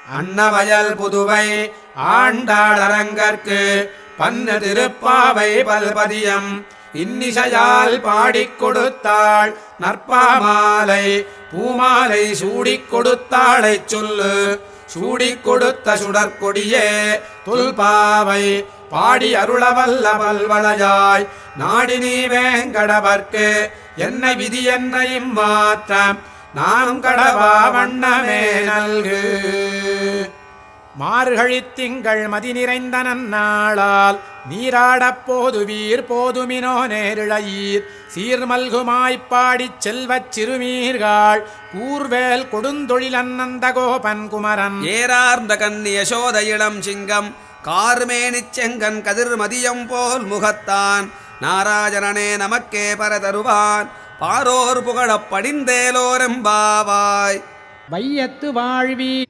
அன்னவயல் புதுவை ஆண்டாளரங்கற்கு பன்னு திருப்பாவை பல்பதியம் இன்னிசையால் பாடிக் கொடுத்தாள் நற்பாமாலை பூமாலை சூடிக் கொடுத்தாளைச் சொல்லு சூடிக் கொடுத்த சுடற்கொடியே துல்பாவை பாடி அருளவல்ல பல்வளையாய் நாடினி வேங்கடவர்க்கு என்ன விதி என்ன இம்மாற்றம் நானும் கடவா வண்ணமே நல்கு. மார்கழித் திங்கள் மதி நிறைந்த நன்னாளால் நீராடப் போதுவீர் போதுமினோ நேரிழையீர் சீர்மல்குமாய்ப்பாடிச் செல்வச் சிறுமீர்கள் கூர்வேல் கொடுந்தொழில் அன்னந்த கோபன் குமரன் ஏறார்ந்த கண்ணி யசோத இளம் சிங்கம் கார்மேனிச் செங்கன் கதிர் மதியம் போல் முகத்தான் நாராயணனே நமக்கே பரதருவான் பாரோர் புகழப் படிந்தேலோரெம்பாவாய். வையத்து வாழ்வி